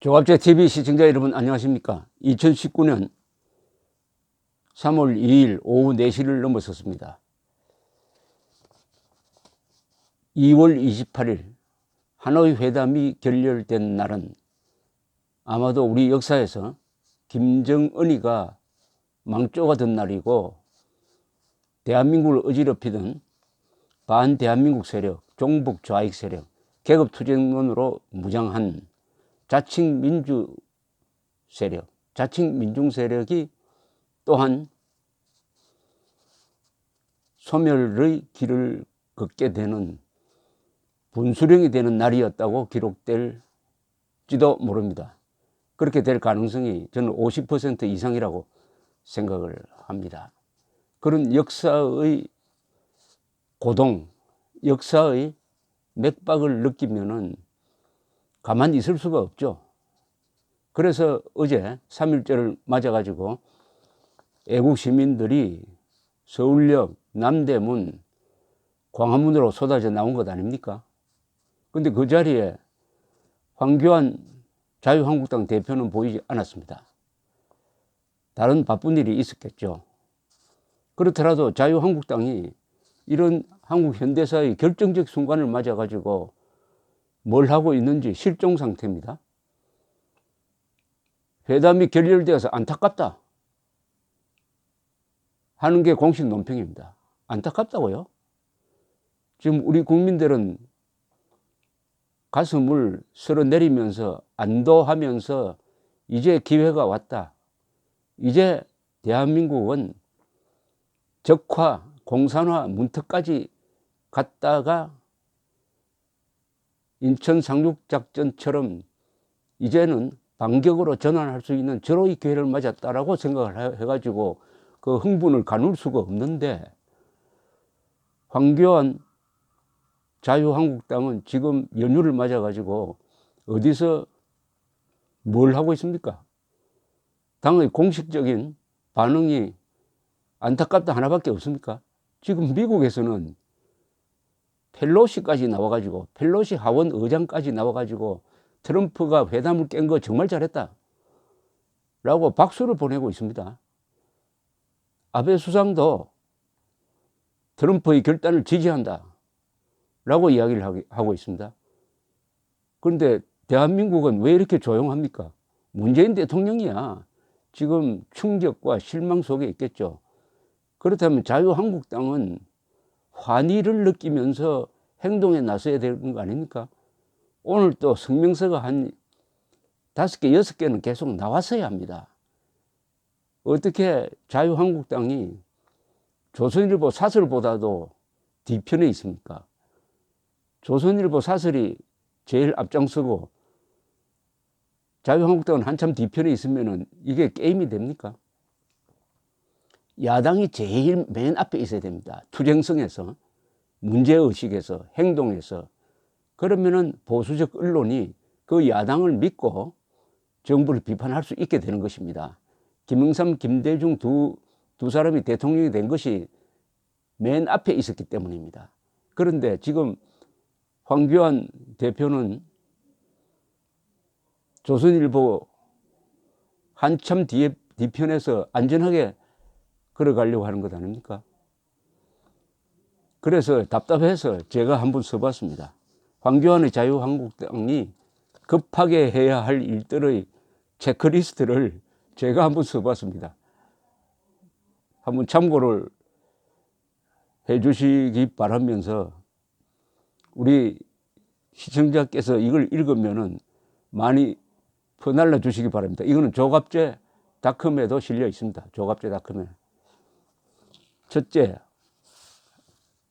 조갑제 TV 시청자 여러분 안녕하십니까. 2019년 3월 2일 오후 4시를 넘어섰습니다. 2월 28일 하노이 회담이 결렬된 날은 아마도 우리 역사에서 김정은이가 망조가 된 날이고, 대한민국을 어지럽히던 반대한민국 세력, 종북 좌익 세력, 계급투쟁론으로 무장한 자칭 민주 세력, 자칭 민중 세력이 또한 소멸의 길을 걷게 되는 분수령이 되는 날이었다고 기록될지도 모릅니다. 그렇게 될 가능성이 저는 50% 이상이라고 생각을 합니다. 그런 역사의 고동, 역사의 맥박을 느끼면은 가만히 있을 수가 없죠. 그래서 어제 3.1절을 맞아가지고 애국 시민들이 서울역, 남대문, 광화문으로 쏟아져 나온 것 아닙니까? 근데 그 자리에 황교안 자유한국당 대표는 보이지 않았습니다. 다른 바쁜 일이 있었겠죠. 그렇더라도 자유한국당이 이런 한국 현대사의 결정적 순간을 맞아가지고 뭘 하고 있는지 실종 상태입니다. 회담이 결렬되어서 안타깝다 하는 게 공식 논평입니다. 안타깝다고요? 지금 우리 국민들은 가슴을 쓸어내리면서 안도하면서 이제 기회가 왔다. 이제 대한민국은 적화, 공산화, 문턱까지 갔다가 인천 상륙작전처럼 이제는 반격으로 전환할 수 있는 절호의 기회를 맞았다라고 생각을 해가지고 그 흥분을 가눌 수가 없는데, 황교안 자유한국당은 지금 연휴를 맞아가지고 어디서 뭘 하고 있습니까? 당의 공식적인 반응이 안타깝다 하나밖에 없습니까? 지금 미국에서는 펠로시까지 나와가지고, 펠로시 하원 의장까지 나와가지고 트럼프가 회담을 깬 거 정말 잘했다 라고 박수를 보내고 있습니다. 아베 수상도 트럼프의 결단을 지지한다 라고 이야기를 하고 있습니다. 그런데 대한민국은 왜 이렇게 조용합니까? 문재인 대통령이야 지금 충격과 실망 속에 있겠죠. 그렇다면 자유한국당은 환희를 느끼면서 행동에 나서야 되는 거 아닙니까? 오늘 또 성명서가 한 5개, 6개는 계속 나왔어야 합니다. 어떻게 자유한국당이 조선일보 사설보다도 뒤편에 있습니까? 조선일보 사설이 제일 앞장서고 자유한국당은 한참 뒤편에 있으면 이게 게임이 됩니까? 야당이 제일 맨 앞에 있어야 됩니다. 투쟁성에서, 문제의식에서, 행동에서. 그러면은 보수적 언론이 그 야당을 믿고 정부를 비판할 수 있게 되는 것입니다. 김영삼, 김대중 두 사람이 대통령이 된 것이 맨 앞에 있었기 때문입니다. 그런데 지금 황교안 대표는 조선일보 한참 뒤편에서 안전하게 걸어가려고 하는 것 아닙니까? 그래서 답답해서 제가 한번 써봤습니다. 황교안의 자유한국당이 급하게 해야 할 일들의 체크리스트를 제가 한번 써봤습니다. 한번 참고를 해 주시기 바라면서 우리 시청자께서 이걸 읽으면은 많이 퍼날라 주시기 바랍니다. 이거는 조갑제닷컴에도 실려 있습니다. 조갑제닷컴에. 첫째,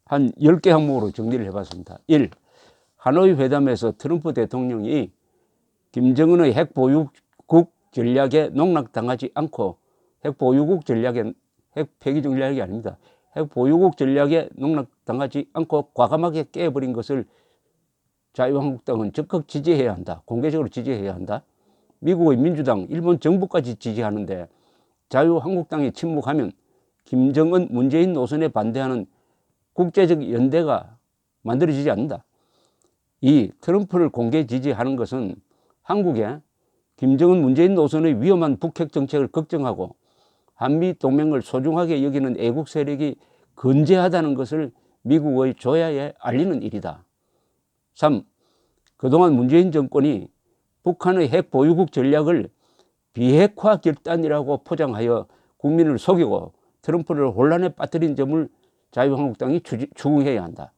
한 10개 항목으로 정리를 해봤습니다. 1. 하노이 회담에서 트럼프 대통령이 김정은의 핵보유국 전략에 농락당하지 않고, 핵보유국 전략에, 핵폐기 전략이 아닙니다. 핵보유국 전략에 농락당하지 않고 과감하게 깨버린 것을 자유한국당은 적극 지지해야 한다. 공개적으로 지지해야 한다. 미국의 민주당, 일본 정부까지 지지하는데 자유한국당이 침묵하면 김정은, 문재인 노선에 반대하는 국제적 연대가 만들어지지 않는다. 2. 트럼프를 공개 지지하는 것은 한국의 김정은 문재인 노선의 위험한 북핵 정책을 걱정하고 한미 동맹을 소중하게 여기는 애국 세력이 건재하다는 것을 미국의 조야에 알리는 일이다. 3. 그동안 문재인 정권이 북한의 핵 보유국 전략을 비핵화 결단이라고 포장하여 국민을 속이고 트럼프를 혼란에 빠뜨린 점을 자유한국당이 추궁해야 한다.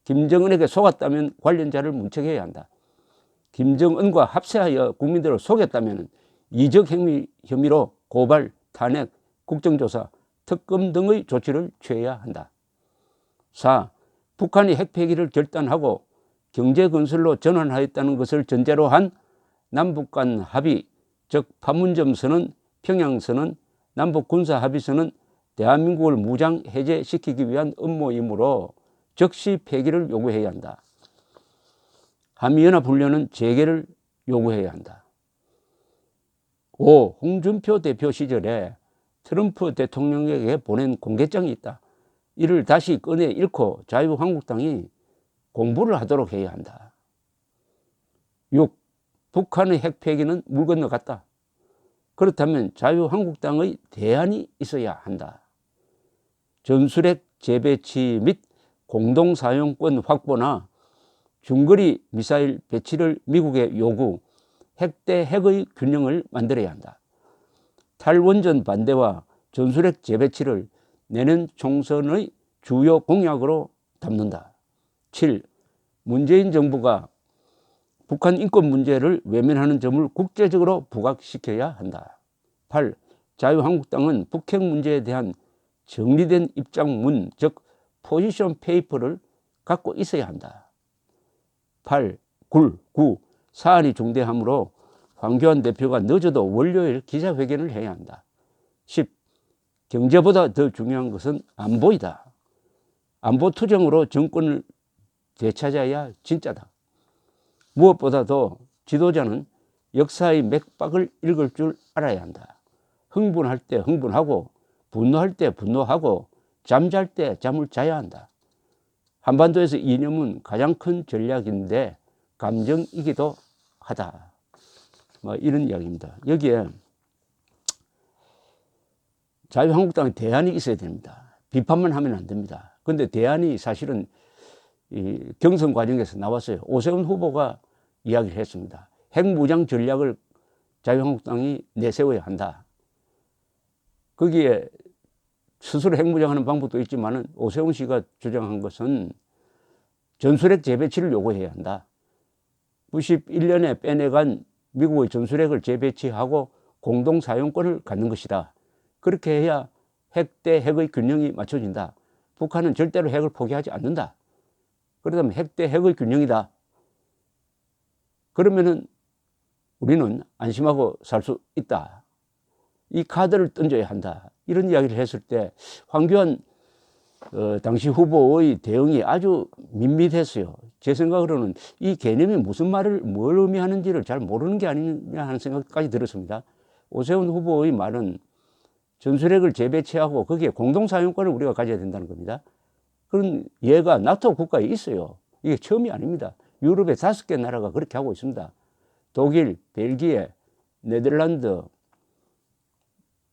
김정은에게 속았다면 관련자를 문책해야 한다. 김정은과 합세하여 국민들을 속였다면 이적 행위 혐의로 고발, 탄핵, 국정조사, 특검 등의 조치를 취해야 한다. 4. 북한이 핵폐기를 결단하고 경제건설로 전환하였다는 것을 전제로 한 남북 간 합의, 즉 판문점 선언, 평양선언, 남북군사합의선은 대한민국을 무장 해제시키기 위한 음모이므로 즉시 폐기를 요구해야 한다. 한미연합훈련은 재개를 요구해야 한다. 5. 홍준표 대표 시절에 트럼프 대통령에게 보낸 공개장이 있다. 이를 다시 꺼내 읽고 자유한국당이 공부를 하도록 해야 한다. 6. 북한의 핵폐기는 물 건너갔다. 그렇다면 자유한국당의 대안이 있어야 한다. 전술핵 재배치 및 공동사용권 확보나 중거리 미사일 배치를 미국에 요구, 핵 대 핵의 균형을 만들어야 한다. 탈원전 반대와 전술핵 재배치를 내년 총선의 주요 공약으로 담는다. 7. 문재인 정부가 북한 인권 문제를 외면하는 점을 국제적으로 부각시켜야 한다. 8. 자유한국당은 북핵 문제에 대한 정리된 입장문, 즉 포지션 페이퍼를 갖고 있어야 한다. 8. 9. 사안이 중대하므로 황교안 대표가 늦어도 월요일 기자회견을 해야 한다. 10. 경제보다 더 중요한 것은 안보이다. 안보 투쟁으로 정권을 되찾아야 진짜다. 무엇보다도 지도자는 역사의 맥박을 읽을 줄 알아야 한다. 흥분할 때 흥분하고 분노할 때 분노하고 잠잘 때 잠을 자야 한다. 한반도에서 이념은 가장 큰 전략인데 감정이기도 하다. 이런 이야기입니다. 여기에 자유한국당의 대안이 있어야 됩니다. 비판만 하면 안 됩니다. 그런데 대안이 사실은 이 경선 과정에서 나왔어요. 오세훈 후보가 이야기를 했습니다. 핵무장 전략을 자유한국당이 내세워야 한다. 거기에 스스로 핵무장하는 방법도 있지만 오세훈 씨가 주장한 것은 전술핵 재배치를 요구해야 한다. 91년에 빼내간 미국의 전술핵을 재배치하고 공동사용권을 갖는 것이다. 그렇게 해야 핵 대 핵의 균형이 맞춰진다. 북한은 절대로 핵을 포기하지 않는다. 그렇다면 핵 대 핵의 균형이다. 그러면은 우리는 안심하고 살 수 있다. 이 카드를 던져야 한다. 이런 이야기를 했을 때 황교안 당시 후보의 대응이 아주 밋밋했어요. 제 생각으로는 이 개념이 뭘 의미하는지를 잘 모르는 게 아니냐 하는 생각까지 들었습니다. 오세훈 후보의 말은 전술핵을 재배치하고 거기에 공동사용권을 우리가 가져야 된다는 겁니다. 그런 예가 나토 국가에 있어요. 이게 처음이 아닙니다. 유럽의 5개 나라가 그렇게 하고 있습니다. 독일, 벨기에, 네덜란드,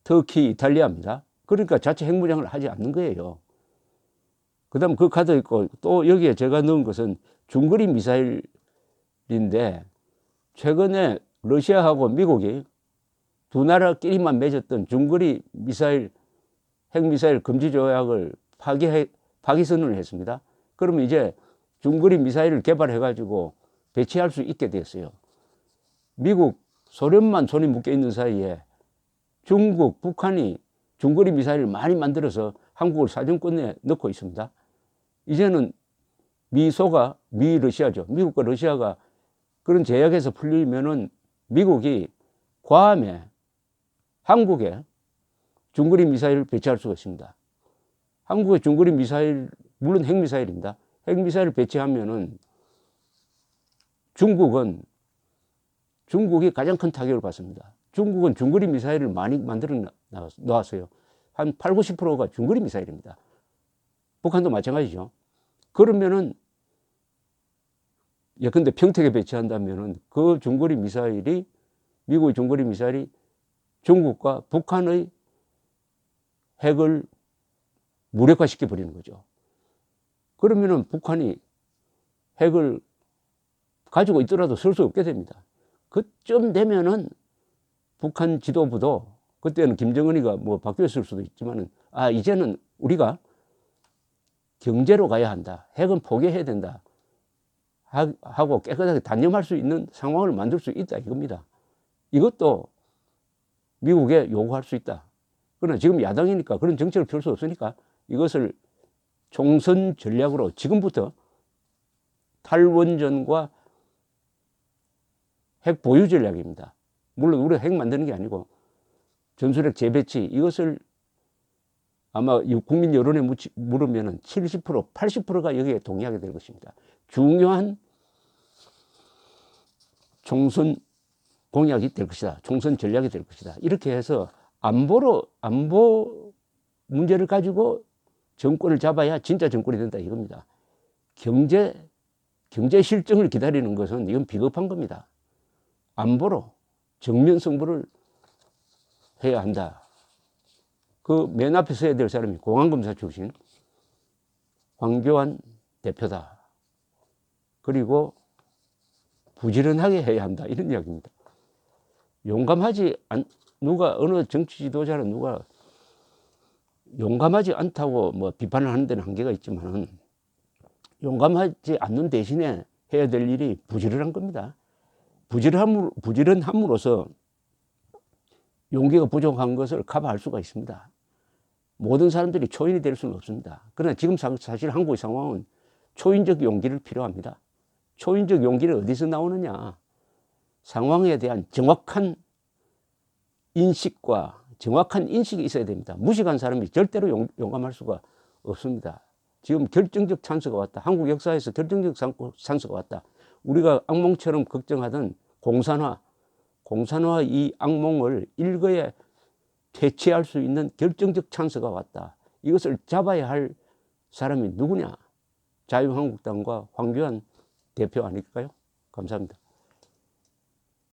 터키, 이탈리아입니다. 그러니까 자체 핵무장을 하지 않는 거예요. 그 다음 그 카드 있고 또 여기에 제가 넣은 것은 중거리 미사일인데 최근에 러시아하고 미국이 두 나라끼리만 맺었던 중거리 미사일, 핵미사일 금지 조약을 파기선언을 했습니다. 그러면 이제 중거리 미사일을 개발해가지고 배치할 수 있게 됐어요. 미국, 소련만 손이 묶여 있는 사이에 중국, 북한이 중거리 미사일을 많이 만들어서 한국을 사정권에 넣고 있습니다. 이제는 러시아죠. 미국과 러시아가 그런 제약에서 풀리면은 미국이 괌에 한국에 중거리 미사일을 배치할 수가 있습니다. 한국의 중거리 미사일, 물론 핵미사일입니다. 핵미사일을 배치하면은 중국이 가장 큰 타격을 받습니다. 중국은 중거리 미사일을 많이 만들어 놓았어요. 한 80~90%가 중거리 미사일입니다. 북한도 마찬가지죠. 그러면은 예컨대 평택에 배치한다면은 그 중거리 미사일이 미국의 중거리 미사일이 중국과 북한의 핵을 무력화시켜 버리는 거죠. 그러면은 북한이 핵을 가지고 있더라도 쓸 수 없게 됩니다. 그쯤 되면은 북한 지도부도, 그때는 김정은이가 뭐 바뀌었을 수도 있지만은, 아, 이제는 우리가 경제로 가야 한다, 핵은 포기해야 된다 하고 깨끗하게 단념할 수 있는 상황을 만들 수 있다 이겁니다. 이것도 미국에 요구할 수 있다. 그러나 지금 야당이니까 그런 정책을 펼 수 없으니까 이것을 총선 전략으로 지금부터 탈원전과 핵 보유 전략입니다. 물론 우리가 핵 만드는 게 아니고 전술핵 재배치, 이것을 아마 국민 여론에 물으면 70%, 80%가 여기에 동의하게 될 것입니다. 중요한 총선 공약이 될 것이다. 총선 전략이 될 것이다. 이렇게 해서 안보 문제를 가지고 정권을 잡아야 진짜 정권이 된다 이겁니다. 경제 실정을 기다리는 것은 이건 비겁한 겁니다. 안보로 정면 승부를 해야 한다. 그 맨 앞에 서야 될 사람이 공안검사 출신 황교안 대표다. 그리고 부지런하게 해야 한다 이런 이야기입니다. 누가 어느 정치 지도자는 누가 용감하지 않다고 뭐 비판을 하는 데는 한계가 있지만, 용감하지 않는 대신에 해야 될 일이 부지런한 겁니다. 부지런함으로써 용기가 부족한 것을 커버할 수가 있습니다. 모든 사람들이 초인이 될 수는 없습니다. 그러나 지금 사실 한국의 상황은 초인적 용기를 필요합니다. 초인적 용기는 어디서 나오느냐? 상황에 대한 정확한 인식과 정확한 인식이 있어야 됩니다. 무식한 사람이 절대로 용감할 수가 없습니다. 지금 결정적 찬스가 왔다. 한국 역사에서 결정적 찬스가 왔다. 우리가 악몽처럼 걱정하던 공산화 이 악몽을 일거에 퇴치할 수 있는 결정적 찬스가 왔다. 이것을 잡아야 할 사람이 누구냐? 자유한국당과 황교안 대표 아닐까요? 감사합니다.